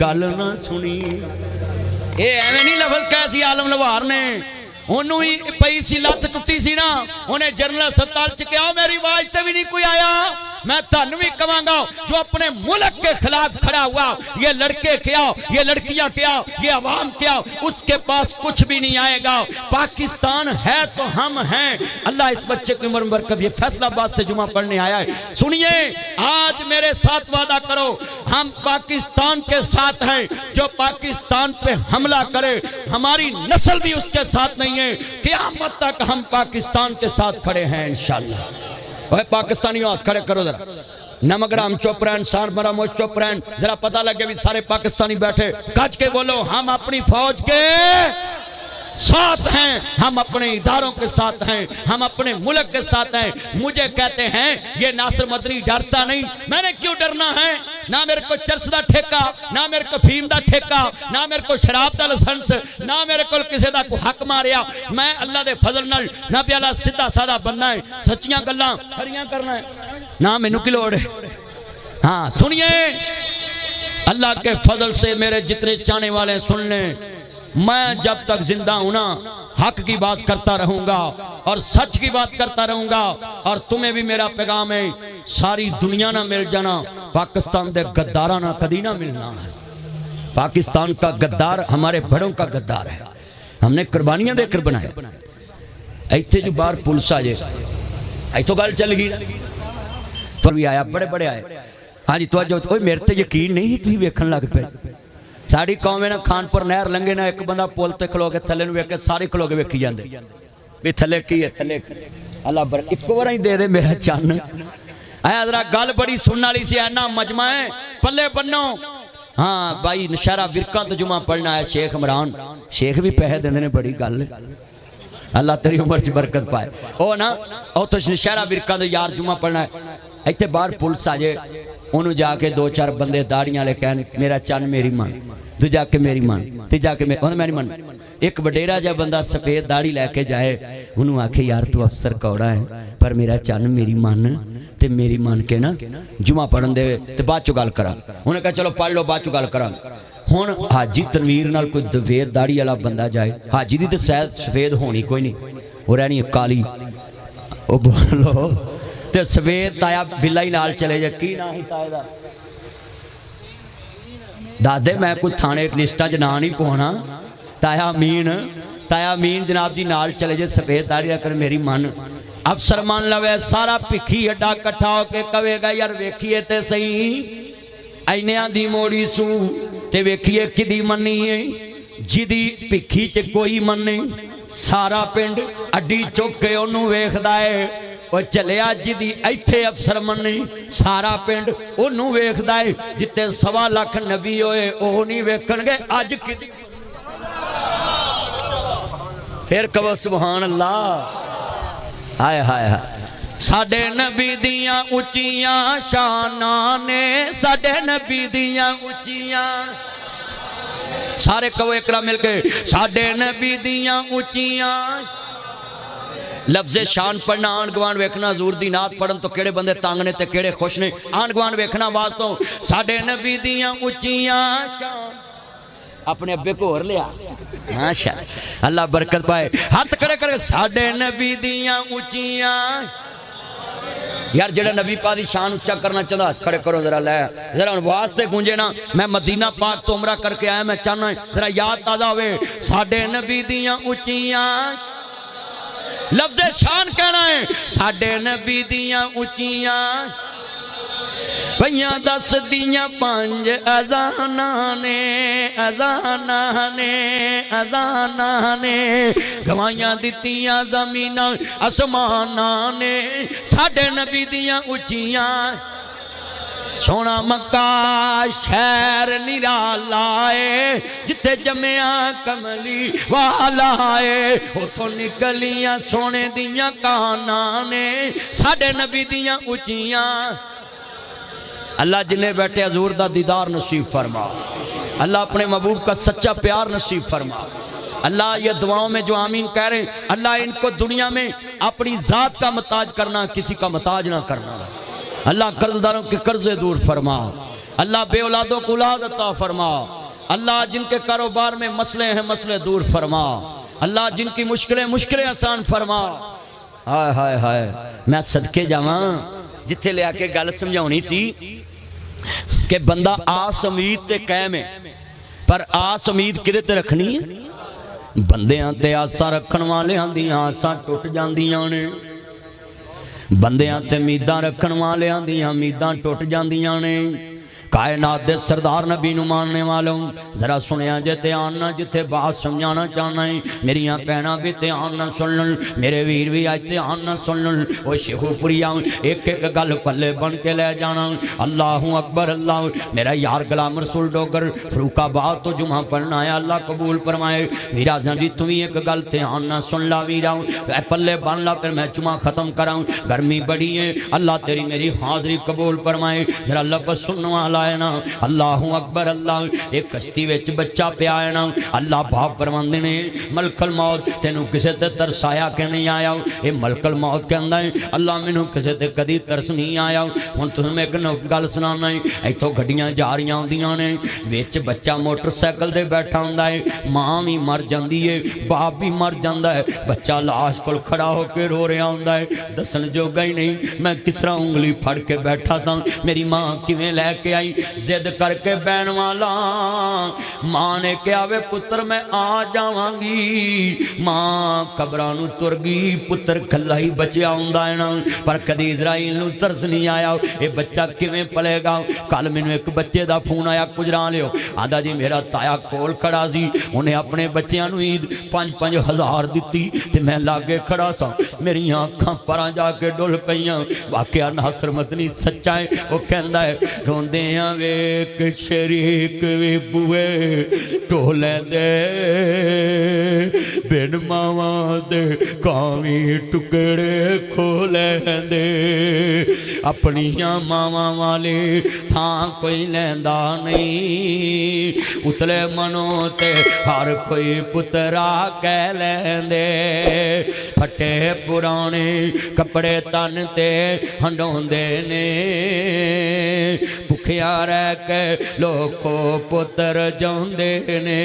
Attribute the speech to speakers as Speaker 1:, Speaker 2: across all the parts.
Speaker 1: گل نہ سنی. اے ایویں نہیں لفظ کیسی عالم لوہار نے انہوں ہی پئی سی لت ٹوٹی سی نا انہیں جنرل ہسپتال چ کہا میری آواز تے بھی نہیں کوئی آیا. میں تانوں بھی کہاں گا جو اپنے ملک کے خلاف کھڑا ہوا یہ لڑکے کیا یہ لڑکیاں کیا یہ عوام کیا اس کے پاس کچھ بھی نہیں آئے گا. پاکستان ہے تو ہم ہیں. اللہ اس بچے کی عمر برکت یہ فیصلہ آباد سے جمعہ پڑھنے آیا ہے. سنیے آج میرے ساتھ وعدہ کرو ہم پاکستان کے ساتھ ہیں. جو پاکستان پہ حملہ کرے ہماری نسل بھی اس کے ساتھ نہیں ہے. قیامت تک ہم پاکستان کے ساتھ کھڑے ہیں انشاءاللہ. اوہ پاکستانیوں ہاتھ کھڑے کرو ذرا. نمگرام چپ رہن سان مرا موش چپ رہن ذرا پتہ لگے بھی سارے پاکستانی بیٹھے کچھ کے بولو ہم اپنی فوج کے ساتھ ہیں ہم اپنے اداروں کے ساتھ ہیں ہم اپنے ملک کے ساتھ ہیں. مجھے کہتے ہیں یہ ناصر مدنی ڈرتا نہیں. میں نے کیوں ڈرنا ہے؟ نہ میرے کو چرس دا ٹھیکہ نہ میرے کو فیم دا ٹھیکہ نہ میرے کو شراب دا لسنس نہ میرے کو کسی دا کو حق ماریا. میں اللہ دے فضل نال نہ پیالا سیدھا سادہ بننا ہے سچیاں گلاں کھڑیاں کرنا ہے نہ مینوں کی لوڑ ہے. ہاں سنیے اللہ کے فضل سے میرے جتنے چاہنے والے سن لیں میں جب تک زندہ ہوں نا حق کی بات کرتا رہوں گا اور سچ کی بات کرتا رہوں گا. اور تمہیں بھی میرا پیغام ہے ساری دنیا نہ مل جانا پاکستان دے گدارہ نہ کدی نہ ملنا ہے. پاکستان کا گدار ہمارے بڑوں کا گدار ہے. ہم نے قربانیاں دے کر بنایا. ایتھے جو بار پولیس آ جائے ایتھوں گل چل گئی پر بھی آیا بڑے بڑے آئے. ہاں جی توجہ میرے تے یقین نہیں تھی ویکھن لگ پے. ساڑی قوم ہے نا خانپور نہر لنگے نا ایک بندہ پول تے کھلو کے تھلے نو ویکھ کے سارے کھلو کے ویکھی جاندے بھی تھلے کی ہے تھلے اللہ بر ایک بار ہی دے دے میرا چان. اے حضرات گل بڑی سنن والی سی اینا مجمع ہے پلے بنو. ہاں بھائی نشارہ ورکاں تو جمعہ پڑھنا ہے شیخ عمران شیخ بھی پیسے دیندے نے بڑی گل اللہ تیری عمر چ برکت پائے. او نا او تو نشارہ ورکاں تو یار جمعہ پڑھنا ہے ایتھے باہر پولیس آ جائے انہوں جا کے دو چار بندے داڑیاں لے کہن میرا چان میری مان تو جا کے میری مان تے جا کے میری مان. ایک وڈیرا جا بندہ سفید داڑھی لے کے جائے انہوں آکھے یار تو افسر کوڑا ہے پر میرا چان میری مان تے میری مان کے نا جمعہ پڑھن دے تے بعد چو گل کراں. انہوں نے کہا چلو پڑھ لو بعد چو گل کراں. ہن حاجی تنویر نال کوئی سفید داڑھی والا بندہ جائے حاجی دی تے سفید ہونی کوئی نہیں وہ رہنی کالی او بولو تے سفید تایا بلائی نال چلے جائے کی نہ ہی تائے دا دادے میں کوئی تھانے لسٹاں چ نہ نہیں پہنا تایا امین جناب جی نال چلے جائے سفید داڑھی رکھ کر میری من افسر مان لوے سارا پکھی اڈا کٹھا ہو کے کہے گا یار ویکھیے تے صحیح اینیاں دی موڑی سو تے ویکھیے کدی منی ہے جدی پکھی چ کوئی من نہیں. سارا پنڈ اڈی چک کے انہوں ویکھدا ہے وہ چلیا جدی ایتھے افسر منی سارا پنڈ انہوں ویکھدا ہے جتے 1.25 لاکھ نبی ہوئے وہ نہیں ویکھن گے اج کدی پھر کہو سبحان اللہ. ہائے ہائے ہائے ساڈے نبی دیاں اونچیاں شاناں نے ساڈے نبی دیاں اونچیاں سارے کہو اقرا مل کے ساڈے نبی دیاں اونچیاں. لفظ شان پڑھنا آن گوان ویکھنا حضور دی نعت پڑھن تو کیڑے بندے تانگ نے تے کیڑے خوش نے آن گوان ویکھنا واسطوں ساڈے نبی دیاں اونچیاں شان اپنے ابے کو اور لیا ماشاء اللہ برکت پائے. ہاتھ کھڑے کرے ساڈے نبی دیاں اونچیاں یار جڑا نبی پاک دی شان اونچا کرنا چاہتا ہاتھ کھڑے کرو ذرا لے ذرا واسطے گونجے نا میں مدینہ پاک تو عمرہ کر کے آیا میں چاہنا ہے ذرا یاد تازہ ہوئے ساڈے نبی دیاں اونچیاں لفظ شان کہنا ہے ساڈے نبی دیاں اونچیاں پہیاں دس دیاں 5 اذاناں نے گوائیاں دتیاں زمیناں آسماناں نے ساڈے نبی دیاں اونچیاں. سونا مکہ شہر نرالا ہے جتے جمعہ کملی والا ہے اتھوں نکلیاں سونے دیاں کاناں نے ساڈے نبی دیاں اونچیاں. اللہ جنہیں بیٹھے حضور دا دیدار نصیب فرما اللہ اپنے محبوب کا سچا پیار نصیب فرما. اللہ یہ دعاؤں میں جو آمین کہہ رہے ہیں اللہ ان کو دنیا میں اپنی ذات کا محتاج کرنا کسی کا محتاج نہ کرنا. اللہ قرضداروں کے قرضے دور فرما اللہ بے اولادوں کو اولاد عطا فرما، اللہ جن کے کاروبار میں مسئلے ہیں مسئلے دور فرما، اللہ جن کی مشکلیں آسان فرما۔ ہائے ہائے ہائے، میں صدقے جاواں جتھے لے آ کے گل سمجھاونی سی کہ بندہ آس امید تے قائم ہے، پر آس امید کدے تے رکھنی ہے؟ بندیاں تے آساں رکھن والیاں دیاں آساں ٹوٹ جاندیاں نے، بندیاں تے امیداں رکھن والیاں دیاں امیداں ٹوٹ جاندیاں نے۔ کائنات دے سردار نبی نو ماننے والوں ذرا سنیا جے دھیان نہ، جتھے بات سمجھانا چاہنا ہے میریاں بہناں بھی دھیان نہ سن لن، میرے ویر بھی آج دھیان نہ سن لن۔ او شیخو پوریا ایک ایک گل پلے بن کے لے جانا۔ اللہ اکبر اللہ، میرا یار غلام رسول ڈوگر فروخ آباد تو جمعہ پڑھنا ہے، اللہ قبول فرمائے۔ ویرا جی تم ایک گل دھیان نہ سن لا ویرا، اے پلے بن لا پھر میں جمعہ ختم کراں، گرمی بڑی ہے، اللہ تیری میری حاضری قبول فرمائے۔ ذرا لفظ سننے والا ہے نا، اللہ اکبر اللہ۔ ایک کشتی وچ بچہ پیا ہے نا، اللہ باپ فرماندے نے ملک الموت تینوں کسے تے ترس آیا کہ نہیں آیا؟ اے ملک الموت کہندا ہے اللہ مینوں کسے تے کدی ترس نہیں آیا۔ ہن تمہیں ایک گل سنانا ہے، ایتھوں گڈیاں جا رہیاں ہوندیاں نے، وچ بچہ موٹر سائیکل تے بیٹھا ہوندا ہے، ماں بھی مر جاندی ہے، باپ بھی مر جاندا ہے، بچہ لاش کول کھڑا ہو کے رو رہا ہوندا ہے، دسن جوگا ہی نہیں میں کس طرح انگلی پھڑ کے بیٹھا سا، میری ماں کیویں لے کے آئی، زد کر کے بہن والا۔ ماں نے کہا وے پتر میں آ جاواں گی، ماں قبرانو تر گئی، پتر کلا ہی بچیا ہوندا ہے نا، پر کدی اسرائیل نو ترس نہیں آیا اے بچہ کیویں پلے گا۔ کل مینوں ایک بچے دا فون آیا کجرا لیو، آندا جی میرا تایا کول کھڑا سی، انہیں اپنے بچیاں نو عید 5,000 دتی تے میں لاگے کھڑا سا، میری آنکھاں پراں جا کے ڈل پیاں۔ واقعہ ناصر مدنی سچا ہے، وہ کہندا ہے روندیاں ویک شریک وی بوئے ٹولے دے، بن ماواں دے کاویں ٹکڑے کھولے دے، اپنیاں ماواں والے تھاں کوئی لیندا نہیں، اتلے منوں تے ہر کوئی پترا کہہ لیندے، پھٹے پرانے کپڑے تن تے ہنڈوندے نے، بھکھیاں رہ کے لوکو پتر جاندے نے،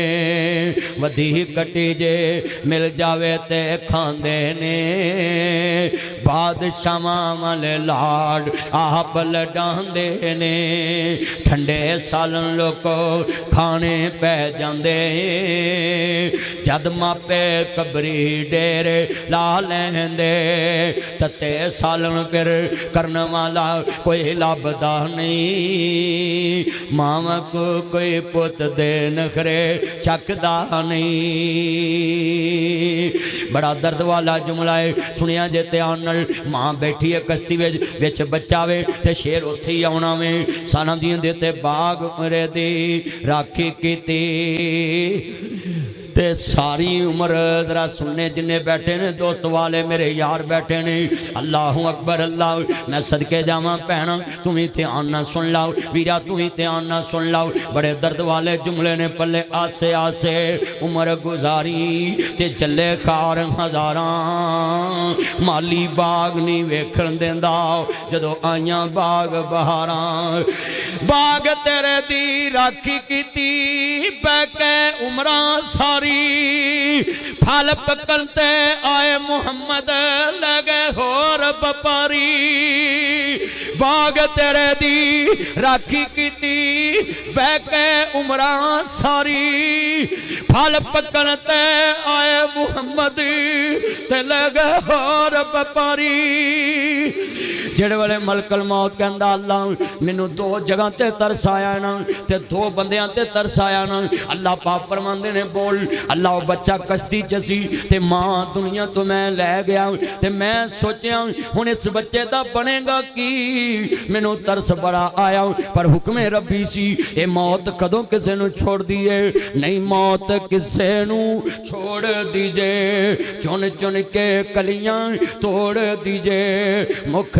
Speaker 1: ودی کٹی جے مل جاوے تے کھاندے نے، بادشاہاں والے لاڈ آپ لڈاندے نے، ٹھنڈے سالن لوکو کھانے پہ جاندے، جد ماپے قبری ڈیرے لا لیندے، تتے سالن پھر کرن والا کوئی لبدا نہیں، ماں کو کوئی پت دے نخرے چکدا نہیں۔ بڑا درد والا جملہ ہے، سنیا جے دھیان نال۔ ماں بیٹھی ہے کشتی وچ بچہ وے تے شیر اوتھے ہی آونا وے، سانا دیاں دے تے باغ مرے دی راکھی کیتی تے ساری عمر۔ ذرا سننے جننے بیٹھے نے دوست والے میرے یار بیٹھے نے، اللہ اکبر اللہ، میں صدقے جاواں بہنا تمہیں دھیان نہ سن لاؤ، ویرا تمہیں دھیان نہ سن لاؤ، بڑے درد والے جملے نے پلے آسے آسے عمر گزاری تے چلے خار ہزاراں، مالی باغ نہیں ویکھن دیندا جدو آئیاں باغ بہاراں، باغ تیرے دی راکھی کیتی بہ کے عمراں ساری، پھل پکن تے آئے محمد لگے ہور بپاری، باغ تیرے دی راکھی کیتی بہ کے عمراں ساری، پھل پکن تے آئے محمد تے لگے ہور بپاری۔ جڑے والے ملک الموت کہندا اللہ مینوں دو جگہ تے ترس آیا نا تے دو بندیاں تے ترس آیا نا، اللہ پاک فرماندے نے بول، اللہ وہ بچہ کشتی چسی تے ماں دنیا تو میں لے گیا تے میں سوچیا ہن اس بچے دا بنے گا کی، مینوں ترس بڑا آیا پر حکم ربی سی، اے موت کدوں کسے نو چھوڑ دیے نہیں، موت کسے نو چھوڑ دیجے، چن چن کے کلیاں توڑ دیجے، مکھ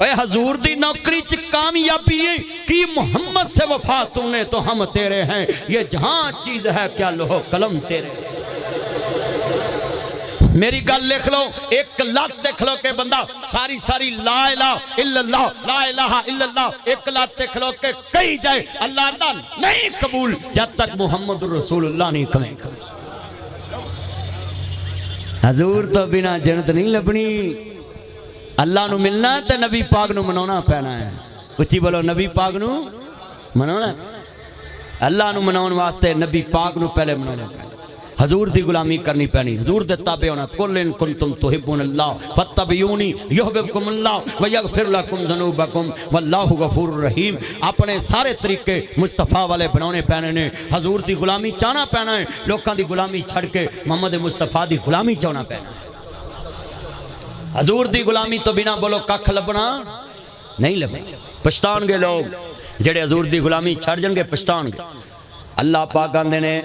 Speaker 1: اے حضور دی نوکری چ کامیابی ہے کی محمد سے وفا تو نے تو ہم تیرے ہیں یہ جہاں چیز ہے کیا لوح قلم تیرے میری گل لکھ لو ایک لات دیکھ لو کہ بندہ ساری لا الہ الا اللہ لا الہ الا اللہ ایک لات دیکھ لو کہ کہیں جائے اللہ نہیں قبول جب تک محمد رسول اللہ نہیں کہیں حضور تو بنا جنت نہیں لبنی اللہ نو ملنا ہے تے نبی پاک نو منونا پینا ہے اچھی بولو نبی پاک نو منونا ہے اللہ نو منون واسطے نبی پاک نو پہلے منونا پینا حضور دی غلامی کرنی پینی حضور دے تابع ہونا قل ان کنتم تحبون اللہ فاتبعونی یحببکم اللہ ویغفر لکم ذنوبکم واللہ غفور رحیم اپنے سارے طریقے مصطفیٰ والے بنانے پینے نے حضور دی غلامی چاہنا پینا ہے لوکاں دی غلامی چھڑ کے محمد مصطفیٰ دی غلامی چاہنا پینا ہے حضور دی غلامی تو بنا بولو ککھ لبنا نہیں لبنا پشتان گے لوگ جڑے حضور دی غلامی چھڑ جن گے پشتان گے اللہ پاک آندے نے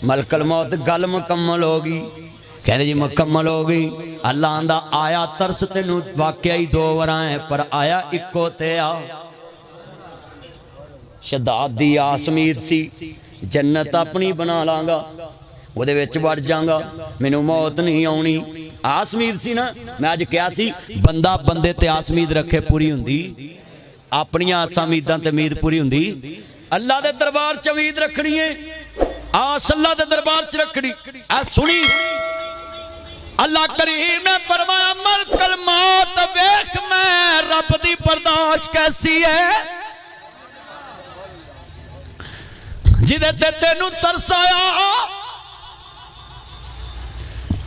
Speaker 1: ملک الموت گل مکمل ہوگی کہنے جی مکمل ہوگی اللہ آندہ آیا ترس تینو واقعی دو ورائیں پر آیا اکو تے آ شداد دی آسمید سی جنت اپنی بنا لانگا وہ دے ویچ بڑھ جانگا منو موت نہیں آنی آسمید سی نا میں آج کیا سی بندہ بندے تے آسمید رکھے پوری ہوندی اپنی آسمیداں تے امید پوری ہوندی اللہ دے دربار چ امید رکھنی ہے آس اللہ دے دربار چ رکھنی اے سنی اللہ کریم نے فرمایا ملک الموت ویکھ میں رب دی برداشت کیسی ہے جدے تے تینوں ترس آیا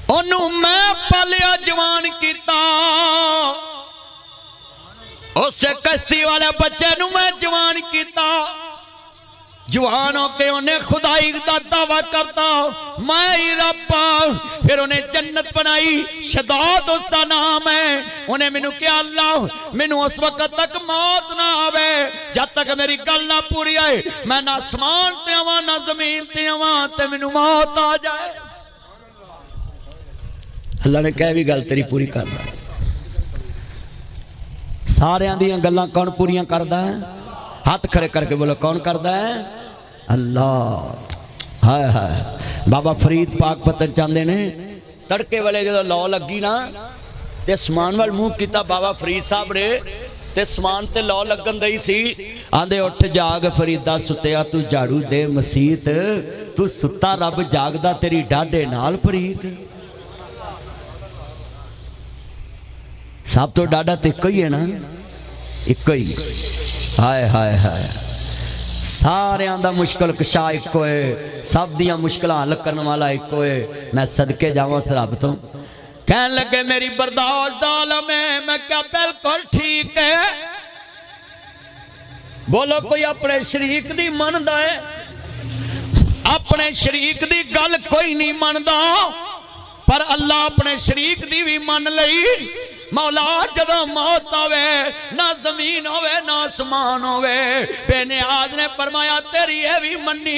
Speaker 1: انہوں میں پالیا جوان کیتا اسے کشتی والے بچے نوں میں جوان کیتا جوانوں کے انہیں خدائی دا دعویٰ کرتا میں ہی رب پھر انہیں جنت بنائی شداد اس دا نام ہے انہیں منو کیا اللہ منو اس وقت تک موت نہ آوے جب تک میری گل نہ پوری آئے میں نہ آسمان تے آواں نہ زمین تے آواں تے منو موت آ جائے اللہ نے کہہ بھی گل تیری پوری کردا سارے دیاں گلاں کون پوریاں کردا ہے ہاتھ کھڑے کر کے بولو کون کردا ہے اللہ ہائے ہائے بابا فرید پاک پتن چاندے نے تڑکے والے جو لو لگی نا تے سمان وال منہ کیتا بابا فرید صاحب نے تے سمان تے لو لگن دئی سی آندے اٹھ جاگ فریدا ستیا تو جھاڑو دے مسیت تو ستا رب جاگدا تیری ڈاڈے نال فرید سب تو ڈاڈا تے کوئی ہے نا ایک ہی ہائے ہائے ہائے سارے آندہ مشکل کشا ایک ہوئے سب دیاں مشکلہ حل کرنے والا ایک ہوئے میں صدقے جاؤں سے رابط ہوں کہنے لگے میری برداشت عالم ہے میں کیا بالکل ٹھیک ہے بولو کوئی اپنے شریک دی مندہ ہے اپنے شریک دی گل کوئی نہیں مندہ پر اللہ اپنے شریک دی بھی من لئی مولا جدہ موت آوے نہ زمین ہوئے نہ آسمان ہوئے بے نیاز نے فرمایا تیری ہے بھی منی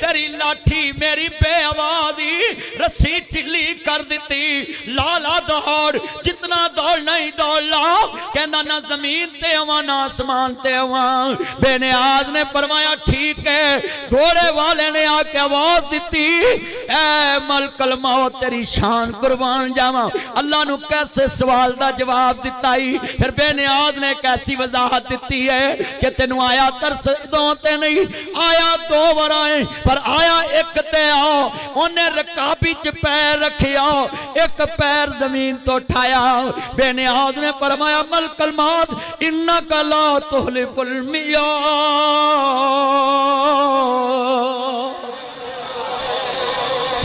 Speaker 1: تیری لاٹھی میری بے آوازی رسی ٹھلی کر دیتی لالا دوڑ جتنا دوڑ نہیں دوڑ لا کہنا نہ زمین تے ہوا نہ آسمان تے ہوا بے نیاز نے فرمایا ٹھیک ہے گھوڑے والے نے آکے آواز دیتی اے ملک الموت تیری شان قربان جاواں اللہ نو کیسے سوال دا جواب دیتا ہی پھر بے نیاز نے کیسی وضاحت دیتی ہے کہ تینوں آیا ترس دوتے نہیں آیا دو ورائیں پر آیا ایک تے آؤ انہیں رکابی چ پیر رکھیا ایک پیر زمین تو اٹھایا بے نیاز نے فرمایا ملک الموت انکا لا تخلف المیعاد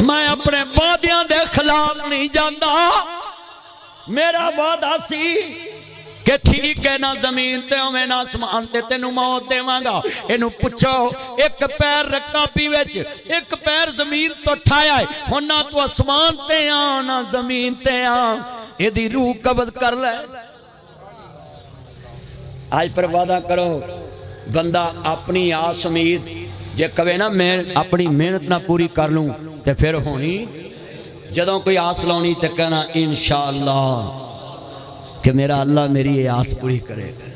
Speaker 1: میں اپنے وعدیاں دے خلاف نہیں جاندا میرا وعدہ سی کہ ٹھیک ہے نہ زمین تے ہوئے نہ آسمان تے تینوں موت دے مانگا انہوں پچھو ایک پیر رکابی ویچ ایک پیر زمین تو ٹھایا ہے ہونا تو آسمان تے آن نہ زمین تے آن یہ دی روح قبض کر لے آج پر وعدہ کرو بندہ اپنی آس امید جے کہے نا میں اپنی محنت نہ پوری کر لوں تے پھر ہونی جدوں کوئی آس لونی تے کہنا انشاءاللہ کہ میرا اللہ میری یہ آس پوری کرے گا،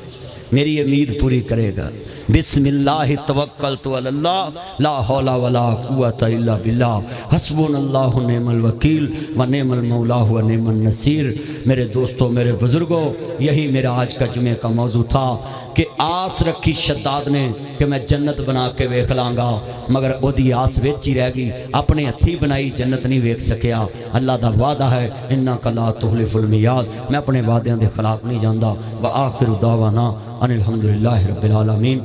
Speaker 1: میری امید پوری کرے گا۔ بسم اللہ توکلت علی اللہ لا حول ولا قوت الا باللہ حسبنا اللہ نعم الوکیل و نعم المولا و نعم النصیر۔ میرے دوستوں، میرے بزرگوں، یہی میرا آج کا جمعے کا موضوع تھا کہ آس رکھی شداد نے کہ میں جنت بنا کے ویکھ لانگا، مگر او دی آس ویچ ہی رہ گئی، اپنے ہتھی بنائی جنت نہیں ویکھ سکیا۔ اللہ دا وعدہ ہے انک لا تخلف المیعاد، میں اپنے وعدیاں دے خلاف نہیں جاندا۔ وآخر دعوانا ان الحمدللہ رب العالمین۔